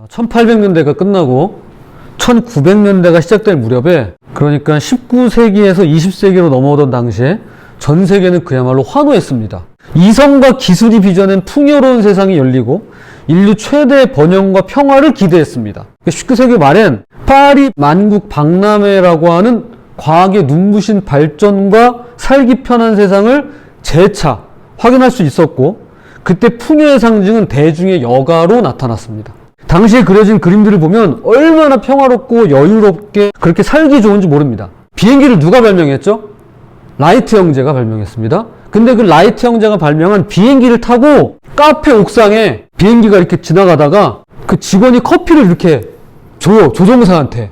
1800년대가 끝나고 1900년대가 시작될 무렵에, 그러니까 19세기에서 20세기로 넘어오던 당시에 전 세계는 그야말로 환호했습니다. 이성과 기술이 빚어낸 풍요로운 세상이 열리고 인류 최대의 번영과 평화를 기대했습니다. 19세기 말엔 파리 만국 박람회라고 하는 과학의 눈부신 발전과 살기 편한 세상을 재차 확인할 수 있었고, 그때 풍요의 상징은 대중의 여가로 나타났습니다. 당시에 그려진 그림들을 보면 얼마나 평화롭고 여유롭게 그렇게 살기 좋은지 모릅니다. 비행기를 누가 발명했죠? 라이트 형제가 발명했습니다. 근데 그 라이트 형제가 발명한 비행기를 타고 카페 옥상에 비행기가 이렇게 지나가다가 그 직원이 커피를 이렇게 줘요, 조종사한테.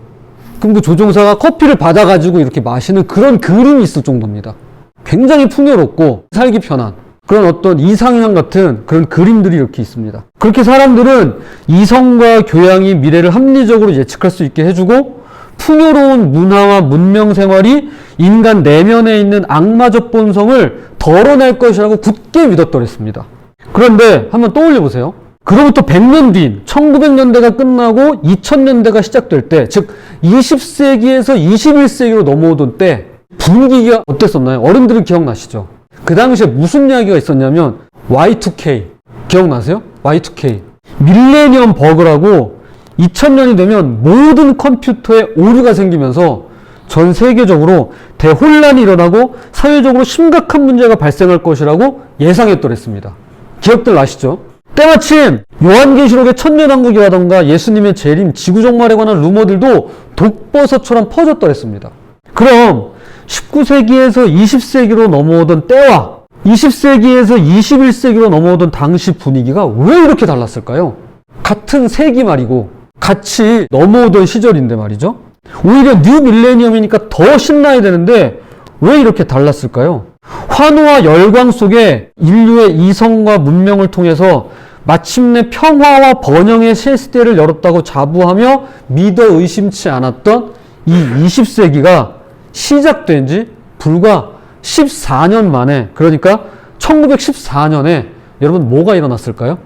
그럼 그 조종사가 커피를 받아가지고 이렇게 마시는 그런 그림이 있을 정도입니다. 굉장히 풍요롭고 살기 편한 그런 어떤 이상향 같은 그런 그림들이 이렇게 있습니다. 그렇게 사람들은 이성과 교양이 미래를 합리적으로 예측할 수 있게 해주고, 풍요로운 문화와 문명 생활이 인간 내면에 있는 악마적 본성을 덜어낼 것이라고 굳게 믿었더랬습니다. 그런데 한번 떠올려 보세요. 그로부터 100년 뒤인 1900년대가 끝나고 2000년대가 시작될 때, 즉 20세기에서 21세기로 넘어오던 때 분위기가 어땠었나요? 어른들은 기억나시죠? 그 당시에 무슨 이야기가 있었냐면 Y2K 기억나세요? Y2K 밀레니엄 버그라고 2000년이 되면 모든 컴퓨터에 오류가 생기면서 전 세계적으로 대혼란이 일어나고 사회적으로 심각한 문제가 발생할 것이라고 예상했더랬습니다. 기억들 나시죠? 때마침 요한계시록의 천년왕국이라던가 예수님의 재림, 지구종말에 관한 루머들도 독버섯처럼 퍼졌더랬습니다. 그럼 19세기에서 20세기로 넘어오던 때와 20세기에서 21세기로 넘어오던 당시 분위기가 왜 이렇게 달랐을까요? 같은 세기 말이고 같이 넘어오던 시절인데 말이죠. 오히려 뉴 밀레니엄이니까 더 신나야 되는데 왜 이렇게 달랐을까요? 환호와 열광 속에 인류의 이성과 문명을 통해서 마침내 평화와 번영의 새 시대를 열었다고 자부하며 믿어 의심치 않았던 이 20세기가 시작된 지 불과 14년 만에, 그러니까 1914년에 여러분 뭐가 일어났을까요?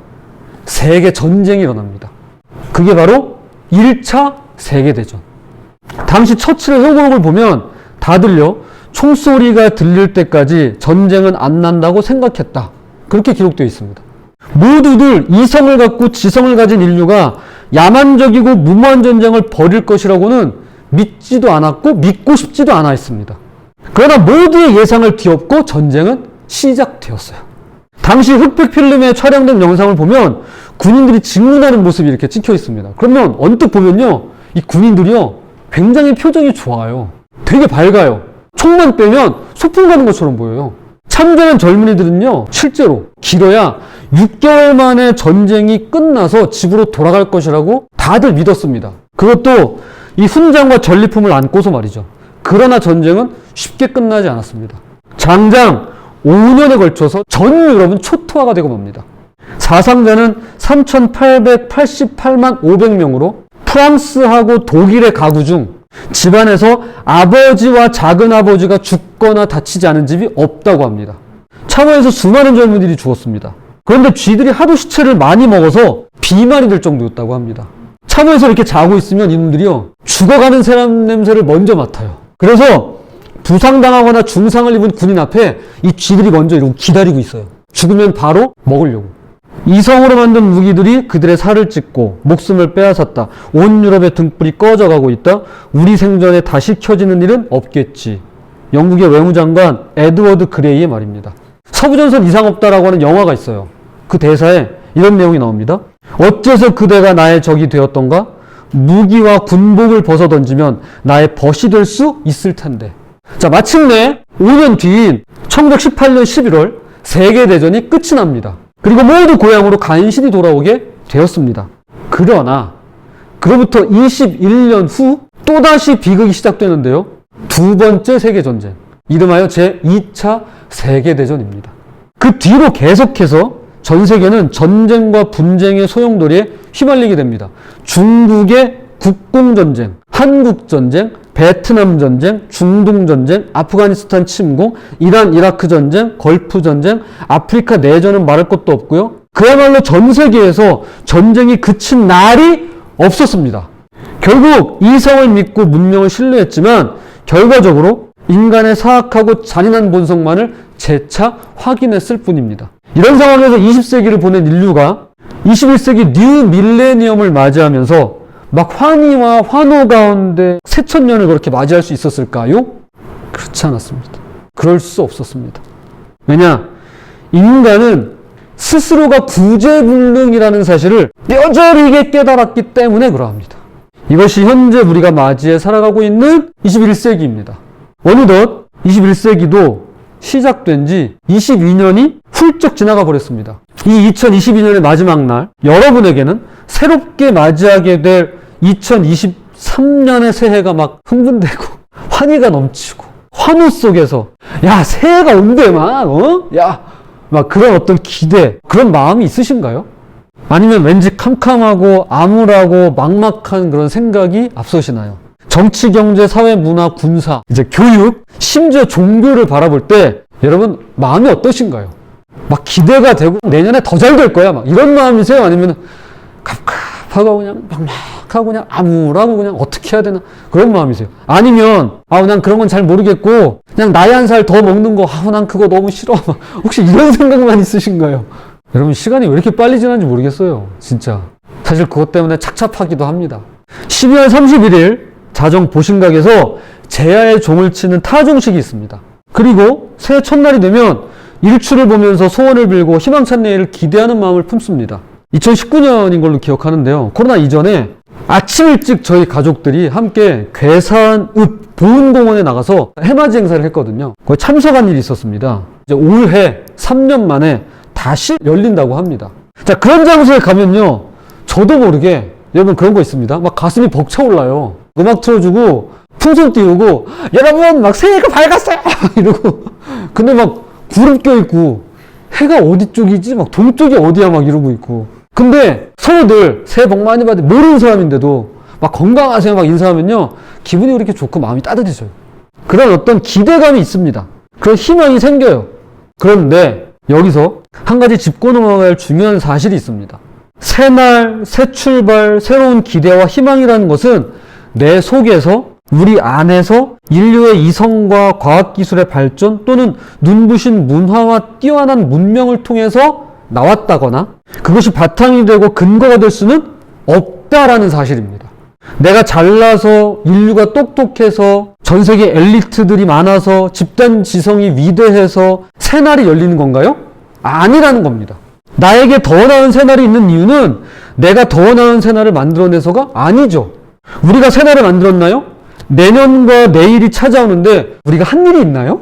세계 전쟁이 일어납니다. 그게 바로 1차 세계대전. 당시 처칠의 회고록을 보면 다들요, 총소리가 들릴 때까지 전쟁은 안 난다고 생각했다. 그렇게 기록되어 있습니다. 모두들 이성을 갖고 지성을 가진 인류가 야만적이고 무모한 전쟁을 벌일 것이라고는 믿지도 않았고 믿고 싶지도 않아 했습니다. 그러나 모두의 예상을 뒤엎고 전쟁은 시작되었어요. 당시 흑백 필름에 촬영된 영상을 보면 군인들이 직문하는 모습이 이렇게 찍혀 있습니다. 그러면 언뜻 보면요, 이 군인들이요 굉장히 표정이 좋아요. 되게 밝아요. 총만 빼면 소풍 가는 것처럼 보여요. 참전한 젊은이들은요 실제로 길어야 6개월 만에 전쟁이 끝나서 집으로 돌아갈 것이라고 다들 믿었습니다. 그것도 이 훈장과 전리품을 안고서 말이죠. 그러나 전쟁은 쉽게 끝나지 않았습니다. 장장 5년에 걸쳐서 전 유럽은 초토화가 되고 맙니다. 사상자는 3,888만 500명으로 프랑스하고 독일의 가구 중 집안에서 아버지와 작은아버지가 죽거나 다치지 않은 집이 없다고 합니다. 참호에서 수많은 젊은이들이 죽었습니다. 그런데 쥐들이 하도 시체를 많이 먹어서 비만이 될 정도였다고 합니다. 참호에서 이렇게 자고 있으면 이놈들이요 죽어가는 사람 냄새를 먼저 맡아요. 그래서 부상당하거나 중상을 입은 군인 앞에 이 쥐들이 먼저 이러고 기다리고 있어요. 죽으면 바로 먹으려고. 이성으로 만든 무기들이 그들의 살을 찢고 목숨을 빼앗았다. 온 유럽의 등불이 꺼져가고 있다. 우리 생전에 다시 켜지는 일은 없겠지. 영국의 외무장관 에드워드 그레이의 말입니다. 서부전선 이상 없다라고 하는 영화가 있어요. 그 대사에 이런 내용이 나옵니다. 어째서 그대가 나의 적이 되었던가? 무기와 군복을 벗어던지면 나의 벗이 될 수 있을 텐데. 자, 마침내 5년 뒤인 1918년 11월 세계대전이 끝이 납니다. 그리고 모두 고향으로 간신히 돌아오게 되었습니다. 그러나 그로부터 21년 후 또다시 비극이 시작되는데요. 두 번째 세계전쟁, 이름하여 제2차 세계대전입니다. 그 뒤로 계속해서 전 세계는 전쟁과 분쟁의 소용돌이에 휘말리게 됩니다. 중국의 국공전쟁, 한국전쟁, 베트남전쟁, 중동전쟁, 아프가니스탄 침공, 이란 이라크 전쟁, 걸프 전쟁, 아프리카 내전은 말할 것도 없고요. 그야말로 전 세계에서 전쟁이 그친 날이 없었습니다. 결국 이성을 믿고 문명을 신뢰했지만 결과적으로 인간의 사악하고 잔인한 본성만을 재차 확인했을 뿐입니다. 이런 상황에서 20세기를 보낸 인류가 21세기 뉴 밀레니엄을 맞이하면서 막 환희와 환호 가운데 새천년을 그렇게 맞이할 수 있었을까요? 그렇지 않았습니다. 그럴 수 없었습니다. 왜냐? 인간은 스스로가 구제불능이라는 사실을 뼈저리게 깨달았기 때문에 그러합니다. 이것이 현재 우리가 맞이해 살아가고 있는 21세기입니다. 어느덧 21세기도 시작된 지 22년이 훌쩍 지나가 버렸습니다. 이 2022년의 마지막 날, 여러분에게는 새롭게 맞이하게 될 2023년의 새해가 막 흥분되고 환희가 넘치고 환호 속에서 야 새해가 온대 막 그런 어떤 기대, 그런 마음이 있으신가요? 아니면 왠지 캄캄하고 암울하고 막막한 그런 생각이 앞서시나요? 정치, 경제, 사회, 문화, 군사, 이제 교육, 심지어 종교를 바라볼 때 여러분 마음이 어떠신가요? 막 기대가 되고 내년에 더 잘 될 거야 막 이런 마음이세요? 아니면 갑갑하고 그냥 막막하고 그냥 암울하고 그냥 어떻게 해야 되나 그런 마음이세요? 아니면 난 그런 건 잘 모르겠고 그냥 나이 한 살 더 먹는 거 난 그거 너무 싫어 혹시 이런 생각만 있으신가요? 여러분 시간이 왜 이렇게 빨리 지났는지 모르겠어요. 진짜 사실 그것 때문에 착잡하기도 합니다. 12월 31일 자정 보신각에서 제야의 종을 치는 타종식이 있습니다. 그리고 새해 첫날이 되면 일출을 보면서 소원을 빌고 희망찬 내일을 기대하는 마음을 품습니다. 2019년인 걸로 기억하는데요. 코로나 이전에 아침 일찍 저희 가족들이 함께 괴산읍 보은공원에 나가서 해맞이 행사를 했거든요. 거기 참석한 일이 있었습니다. 이제 올해 3년 만에 다시 열린다고 합니다. 자, 그런 장소에 가면요. 저도 모르게 여러분 그런 거 있습니다. 막 가슴이 벅차올라요. 음악 틀어주고 풍선 띄우고 여러분 막 새해가 밝았어요 이러고 근데 막 구름 껴있고 해가 어디 쪽이지? 막 동쪽이 어디야? 막 이러고 있고 근데 서로들 새해 복 많이 받으 모르는 사람인데도 막 건강하세요 막 인사하면요 기분이 그렇게 좋고 마음이 따뜻해져요. 그런 어떤 기대감이 있습니다. 그런 희망이 생겨요. 그런데 여기서 한 가지 짚고 넘어가야 할 중요한 사실이 있습니다. 새날, 새 출발, 새로운 기대와 희망이라는 것은 내 속에서 우리 안에서 인류의 이성과 과학기술의 발전 또는 눈부신 문화와 뛰어난 문명을 통해서 나왔다거나 그것이 바탕이 되고 근거가 될 수는 없다라는 사실입니다. 내가 잘나서 인류가 똑똑해서 전 세계 엘리트들이 많아서 집단 지성이 위대해서 새날이 열리는 건가요? 아니라는 겁니다. 나에게 더 나은 새날이 있는 이유는 내가 더 나은 새날을 만들어내서가 아니죠. 우리가 새날을 만들었나요? 내년과 내일이 찾아오는데 우리가 한 일이 있나요?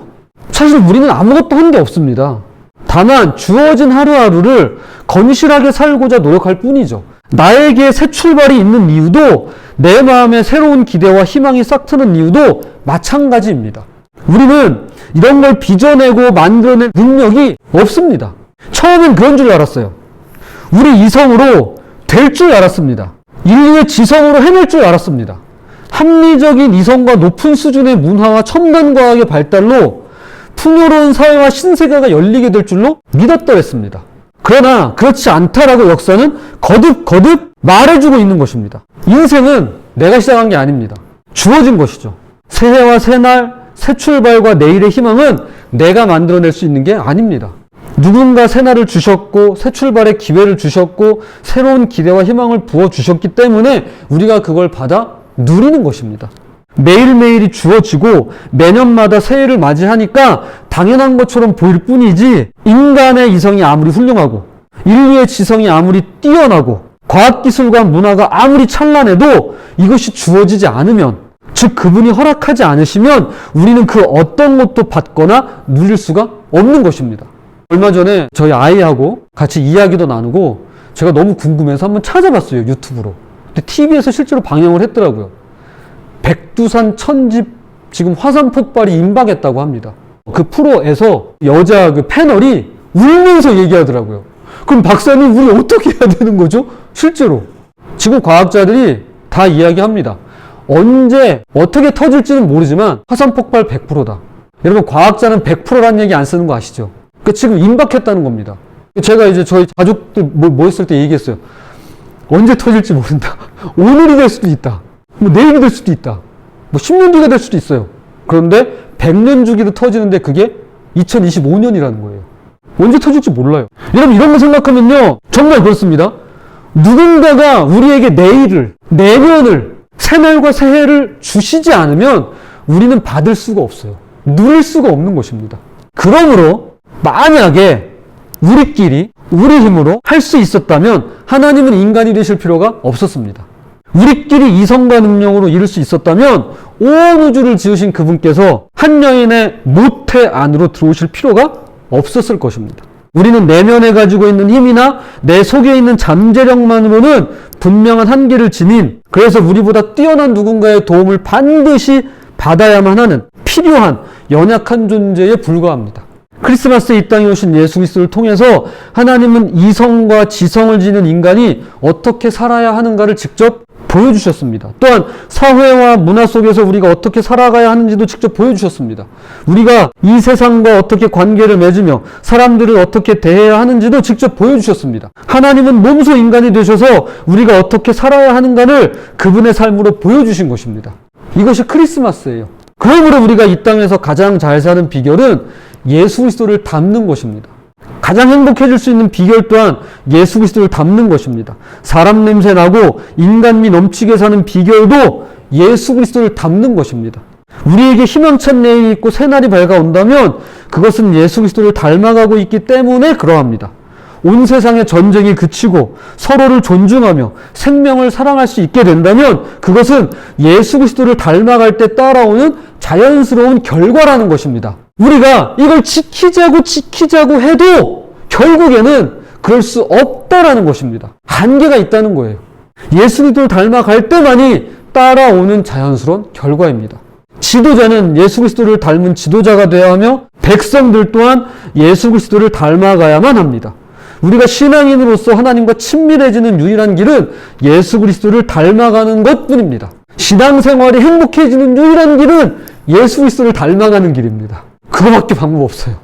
사실 우리는 아무것도 한 게 없습니다. 다만 주어진 하루하루를 건실하게 살고자 노력할 뿐이죠. 나에게 새 출발이 있는 이유도 내 마음에 새로운 기대와 희망이 싹 트는 이유도 마찬가지입니다. 우리는 이런 걸 빚어내고 만들어낼 능력이 없습니다. 처음엔 그런 줄 알았어요. 우리 이성으로 될 줄 알았습니다. 인류의 지성으로 해낼 줄 알았습니다. 합리적인 이성과 높은 수준의 문화와 첨단 과학의 발달로 풍요로운 사회와 신세계가 열리게 될 줄로 믿었더랬습니다. 그러나 그렇지 않다라고 역사는 거듭 말해주고 있는 것입니다. 인생은 내가 시작한 게 아닙니다. 주어진 것이죠. 새해와 새날, 새 출발과 내일의 희망은 내가 만들어낼 수 있는 게 아닙니다. 누군가 새날을 주셨고 새 출발의 기회를 주셨고 새로운 기대와 희망을 부어주셨기 때문에 우리가 그걸 받아 누리는 것입니다. 매일매일이 주어지고 매년마다 새해를 맞이하니까 당연한 것처럼 보일 뿐이지 인간의 이성이 아무리 훌륭하고 인류의 지성이 아무리 뛰어나고 과학기술과 문화가 아무리 찬란해도 이것이 주어지지 않으면 즉 그분이 허락하지 않으시면 우리는 그 어떤 것도 받거나 누릴 수가 없는 것입니다. 얼마 전에 저희 아이하고 같이 이야기도 나누고 제가 너무 궁금해서 한번 찾아봤어요. 유튜브로. 근데 TV에서 실제로 방영을 했더라고요. 백두산 천집 지금 화산 폭발이 임박했다고 합니다. 그 프로에서 여자 그 패널이 울면서 얘기하더라고요. 그럼 박사님 우리 어떻게 해야 되는 거죠? 실제로. 지금 과학자들이 다 이야기합니다. 언제 어떻게 터질지는 모르지만 화산 폭발 100%다. 여러분 과학자는 100%라는 얘기 안 쓰는 거 아시죠? 그 지금 임박했다는 겁니다. 제가 이제 저희 가족들 뭐 했을 때 얘기했어요. 언제 터질지 모른다. 오늘이 될 수도 있다. 뭐 내일이 될 수도 있다. 뭐 10년 뒤가 될 수도 있어요. 그런데 100년 주기로 터지는데 그게 2025년이라는 거예요. 언제 터질지 몰라요. 여러분 이런 거 생각하면요. 정말 그렇습니다. 누군가가 우리에게 내일을, 내년을, 새날과 새해를 주시지 않으면 우리는 받을 수가 없어요. 누릴 수가 없는 것입니다. 그러므로 만약에 우리끼리 우리 힘으로 할 수 있었다면 하나님은 인간이 되실 필요가 없었습니다. 우리끼리 이성과 능력으로 이룰 수 있었다면 온 우주를 지으신 그분께서 한 여인의 모태 안으로 들어오실 필요가 없었을 것입니다. 우리는 내면에 가지고 있는 힘이나 내 속에 있는 잠재력만으로는 분명한 한계를 지닌, 그래서 우리보다 뛰어난 누군가의 도움을 반드시 받아야만 하는 필요한 연약한 존재에 불과합니다. 크리스마스에 이 땅에 오신 예수 그리스도를 통해서 하나님은 이성과 지성을 지닌 인간이 어떻게 살아야 하는가를 직접 보여주셨습니다. 또한 사회와 문화 속에서 우리가 어떻게 살아가야 하는지도 직접 보여주셨습니다. 우리가 이 세상과 어떻게 관계를 맺으며 사람들을 어떻게 대해야 하는지도 직접 보여주셨습니다. 하나님은 몸소 인간이 되셔서 우리가 어떻게 살아야 하는가를 그분의 삶으로 보여주신 것입니다. 이것이 크리스마스예요. 그러므로 우리가 이 땅에서 가장 잘 사는 비결은 예수 그리스도를 닮는 것입니다. 가장 행복해질 수 있는 비결 또한 예수 그리스도를 닮는 것입니다. 사람 냄새 나고 인간미 넘치게 사는 비결도 예수 그리스도를 닮는 것입니다. 우리에게 희망찬 내일이 있고 새날이 밝아온다면 그것은 예수 그리스도를 닮아가고 있기 때문에 그러합니다. 온 세상의 전쟁이 그치고 서로를 존중하며 생명을 사랑할 수 있게 된다면 그것은 예수 그리스도를 닮아갈 때 따라오는 자연스러운 결과라는 것입니다. 우리가 이걸 지키자고 해도 결국에는 그럴 수 없다라는 것입니다. 한계가 있다는 거예요. 예수 그리스도를 닮아갈 때만이 따라오는 자연스러운 결과입니다. 지도자는 예수 그리스도를 닮은 지도자가 되어야 하며 백성들 또한 예수 그리스도를 닮아가야만 합니다. 우리가 신앙인으로서 하나님과 친밀해지는 유일한 길은 예수 그리스도를 닮아가는 것뿐입니다. 신앙생활이 행복해지는 유일한 길은 예수 그리스도를 닮아가는 길입니다. 그거밖에 방법 없어요.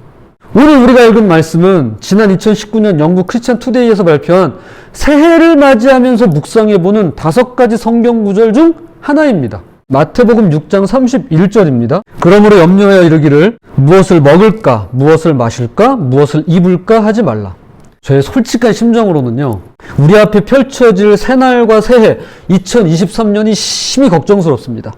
오늘 우리가 읽은 말씀은 지난 2019년 영국 크리스찬 투데이에서 발표한 새해를 맞이하면서 묵상해보는 5가지 성경 구절 중 하나입니다. 마태복음 6장 31절입니다. 그러므로 염려하여 이르기를 무엇을 먹을까, 무엇을 마실까, 무엇을 입을까 하지 말라. 저의 솔직한 심정으로는요, 우리 앞에 펼쳐질 새날과 새해 2023년이 심히 걱정스럽습니다.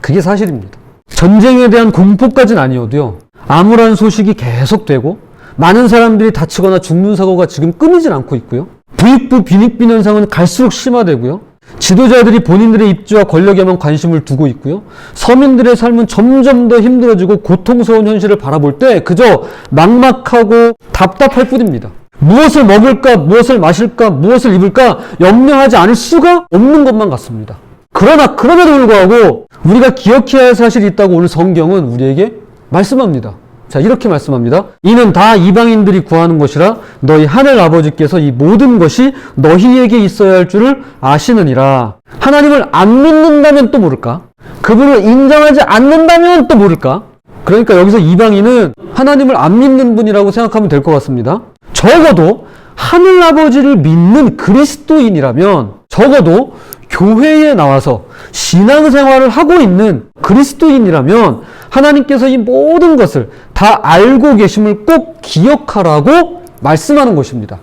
그게 사실입니다. 전쟁에 대한 공포까지는 아니어도요, 암울한 소식이 계속되고 많은 사람들이 다치거나 죽는 사고가 지금 끊이질 않고 있고요, 부익부 빈익빈 현상은 갈수록 심화되고요, 지도자들이 본인들의 입지와 권력에만 관심을 두고 있고요, 서민들의 삶은 점점 더 힘들어지고 고통스러운 현실을 바라볼 때 그저 막막하고 답답할 뿐입니다. 무엇을 먹을까, 무엇을 마실까, 무엇을 입을까 염려하지 않을 수가 없는 것만 같습니다. 그러나 그럼에도 불구하고 우리가 기억해야 할 사실이 있다고 오늘 성경은 우리에게 말씀합니다. 자, 이렇게 말씀합니다. 이는 다 이방인들이 구하는 것이라 너희 하늘 아버지께서 이 모든 것이 너희에게 있어야 할 줄을 아시느니라. 하나님을 안 믿는다면 또 모를까? 그분을 인정하지 않는다면 또 모를까? 그러니까 여기서 이방인은 하나님을 안 믿는 분이라고 생각하면 될 것 같습니다. 적어도 하늘아버지를 믿는 그리스도인이라면, 적어도 교회에 나와서 신앙생활을 하고 있는 그리스도인이라면 하나님께서 이 모든 것을 다 알고 계심을 꼭 기억하라고 말씀하는 것입니다.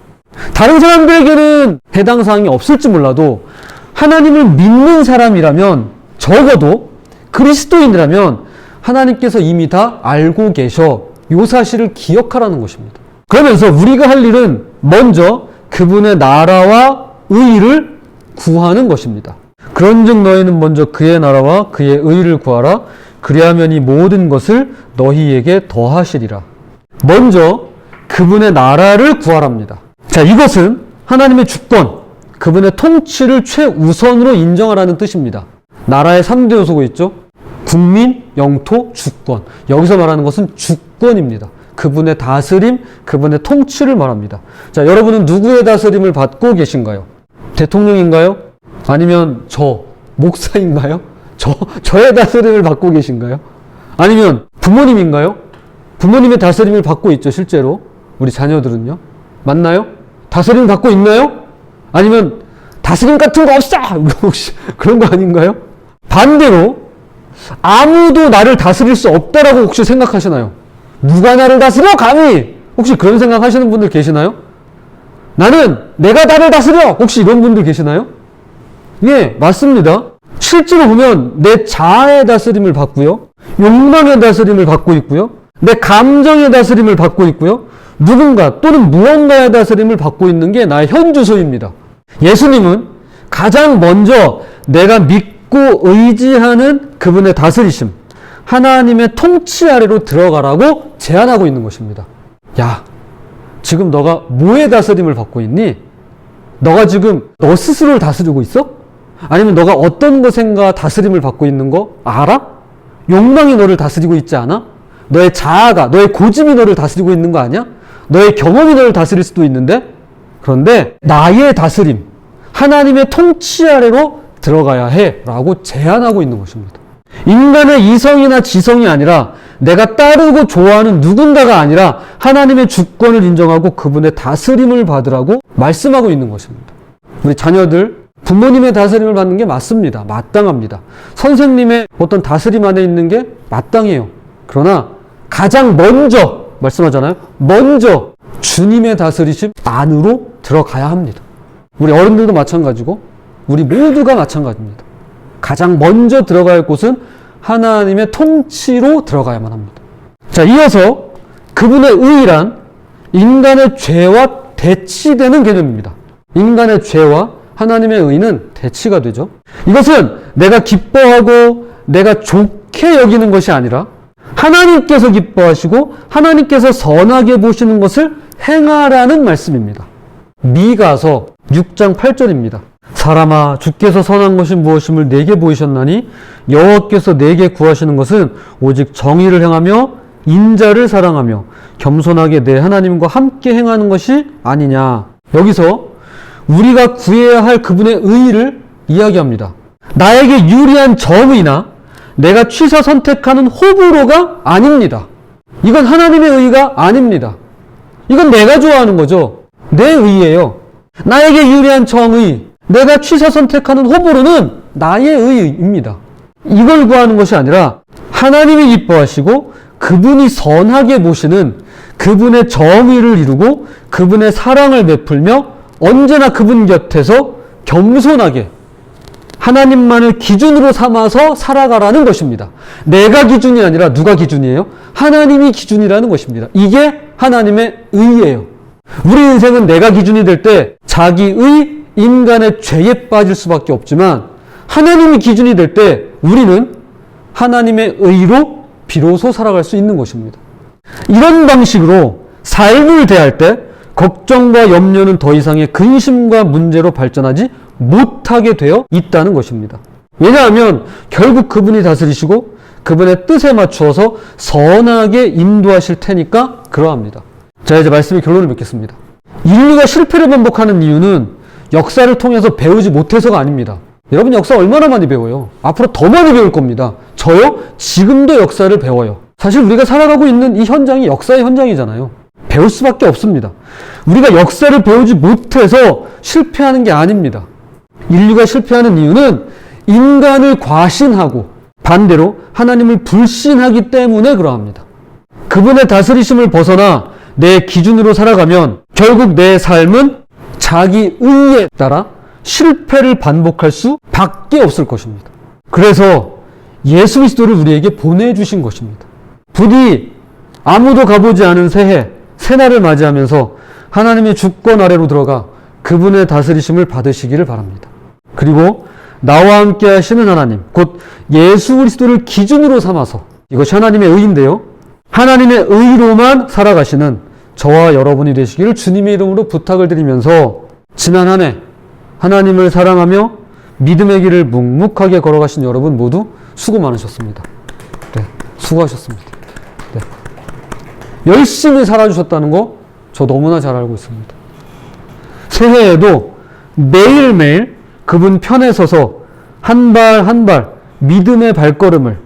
다른 사람들에게는 해당 사항이 없을지 몰라도 하나님을 믿는 사람이라면, 적어도 그리스도인이라면 하나님께서 이미 다 알고 계셔 이 사실을 기억하라는 것입니다. 그러면서 우리가 할 일은 먼저 그분의 나라와 의의를 구하는 것입니다. 그런즉 너희는 먼저 그의 나라와 그의 의의를 구하라. 그리하면 이 모든 것을 너희에게 더하시리라. 먼저 그분의 나라를 구하랍니다. 자, 이것은 하나님의 주권, 그분의 통치를 최우선으로 인정하라는 뜻입니다. 나라의 3대 요소가 있죠. 국민, 영토, 주권. 여기서 말하는 것은 주권입니다. 그분의 다스림, 그분의 통치를 말합니다. 자, 여러분은 누구의 다스림을 받고 계신가요? 대통령인가요? 아니면 목사인가요? 저의 다스림을 받고 계신가요? 아니면 부모님인가요? 부모님의 다스림을 받고 있죠, 실제로. 우리 자녀들은요? 맞나요? 다스림을 받고 있나요? 아니면 다스림 같은 거 없어! 혹시 그런 거 아닌가요? 반대로 아무도 나를 다스릴 수 없다라고 혹시 생각하시나요? 누가 나를 다스려? 감히! 혹시 그런 생각하시는 분들 계시나요? 나는 내가 나를 다스려! 혹시 이런 분들 계시나요? 예, 맞습니다. 실제로 보면 내 자아의 다스림을 받고요. 욕망의 다스림을 받고 있고요. 내 감정의 다스림을 받고 있고요. 누군가 또는 무언가의 다스림을 받고 있는 게 나의 현주소입니다. 예수님은 가장 먼저 내가 믿고 의지하는 그분의 다스리심, 하나님의 통치 아래로 들어가라고 제안하고 있는 것입니다. 야, 지금 너가 뭐의 다스림을 받고 있니? 너가 지금 너 스스로를 다스리고 있어? 아니면 너가 어떤 것인가 다스림을 받고 있는 거 알아? 욕망이 너를 다스리고 있지 않아? 너의 자아가, 너의 고집이 너를 다스리고 있는 거 아니야? 너의 경험이 너를 다스릴 수도 있는데? 그런데 나의 다스림, 하나님의 통치 아래로 들어가야 해 라고 제안하고 있는 것입니다. 인간의 이성이나 지성이 아니라 내가 따르고 좋아하는 누군가가 아니라 하나님의 주권을 인정하고 그분의 다스림을 받으라고 말씀하고 있는 것입니다. 우리 자녀들 부모님의 다스림을 받는 게 맞습니다. 마땅합니다. 선생님의 어떤 다스림 안에 있는 게 마땅해요. 그러나 가장 먼저 말씀하잖아요. 먼저 주님의 다스리심 안으로 들어가야 합니다. 우리 어른들도 마찬가지고 우리 모두가 마찬가지입니다. 가장 먼저 들어가야 할 곳은 하나님의 통치로 들어가야만 합니다. 자, 이어서 그분의 의란 인간의 죄와 대치되는 개념입니다. 인간의 죄와 하나님의 의는 대치가 되죠. 이것은 내가 기뻐하고 내가 좋게 여기는 것이 아니라 하나님께서 기뻐하시고 하나님께서 선하게 보시는 것을 행하라는 말씀입니다. 미가서 6장 8절입니다. 사람아, 주께서 선한 것이 무엇임을 내게 보이셨나니 여호와께서 내게 구하시는 것은 오직 정의를 행하며 인자를 사랑하며 겸손하게 내 하나님과 함께 행하는 것이 아니냐. 여기서 우리가 구해야 할 그분의 의의를 이야기합니다. 나에게 유리한 정의나 내가 취사 선택하는 호불호가 아닙니다. 이건 하나님의 의의가 아닙니다. 이건 내가 좋아하는 거죠. 내 의의예요. 나에게 유리한 정의, 내가 취사 선택하는 호불호는 나의 의의입니다. 이걸 구하는 것이 아니라 하나님이 기뻐하시고 그분이 선하게 보시는 그분의 정의를 이루고 그분의 사랑을 베풀며 언제나 그분 곁에서 겸손하게 하나님만을 기준으로 삼아서 살아가라는 것입니다. 내가 기준이 아니라 누가 기준이에요? 하나님이 기준이라는 것입니다. 이게 하나님의 의예요. 우리 인생은 내가 기준이 될 때 자기의 인간의 죄에 빠질 수밖에 없지만 하나님이 기준이 될 때 우리는 하나님의 의로 비로소 살아갈 수 있는 것입니다. 이런 방식으로 삶을 대할 때 걱정과 염려는 더 이상의 근심과 문제로 발전하지 못하게 되어 있다는 것입니다. 왜냐하면 결국 그분이 다스리시고 그분의 뜻에 맞추어서 선하게 인도하실 테니까 그러합니다. 자, 이제 말씀의 결론을 맺겠습니다. 인류가 실패를 반복하는 이유는 역사를 통해서 배우지 못해서가 아닙니다. 여러분 역사 얼마나 많이 배워요? 앞으로 더 많이 배울 겁니다. 저요? 지금도 역사를 배워요. 사실 우리가 살아가고 있는 이 현장이 역사의 현장이잖아요. 배울 수밖에 없습니다. 우리가 역사를 배우지 못해서 실패하는 게 아닙니다. 인류가 실패하는 이유는 인간을 과신하고 반대로 하나님을 불신하기 때문에 그러합니다. 그분의 다스리심을 벗어나 내 기준으로 살아가면 결국 내 삶은 자기 의에 따라 실패를 반복할 수밖에 없을 것입니다. 그래서 예수 그리스도를 우리에게 보내주신 것입니다. 부디 아무도 가보지 않은 새해, 새날을 맞이하면서 하나님의 주권 아래로 들어가 그분의 다스리심을 받으시기를 바랍니다. 그리고 나와 함께 하시는 하나님, 곧 예수 그리스도를 기준으로 삼아서 이것이 하나님의 의인데요. 하나님의 의로만 살아가시는 저와 여러분이 되시기를 주님의 이름으로 부탁을 드리면서 지난 한 해 하나님을 사랑하며 믿음의 길을 묵묵하게 걸어가신 여러분 모두 수고 많으셨습니다. 네, 수고하셨습니다. 네. 열심히 살아주셨다는 거 저 너무나 잘 알고 있습니다. 새해에도 매일매일 그분 편에 서서 한 발 한 발 믿음의 발걸음을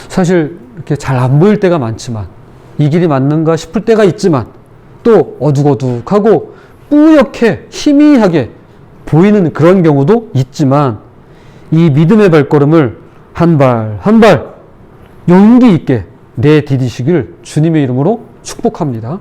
사실 이렇게 잘 안 보일 때가 많지만 이 길이 맞는가 싶을 때가 있지만 또 어둑어둑하고 뿌옇게 희미하게 보이는 그런 경우도 있지만 이 믿음의 발걸음을 한 발 한 발 용기 있게 내디디시길 주님의 이름으로 축복합니다.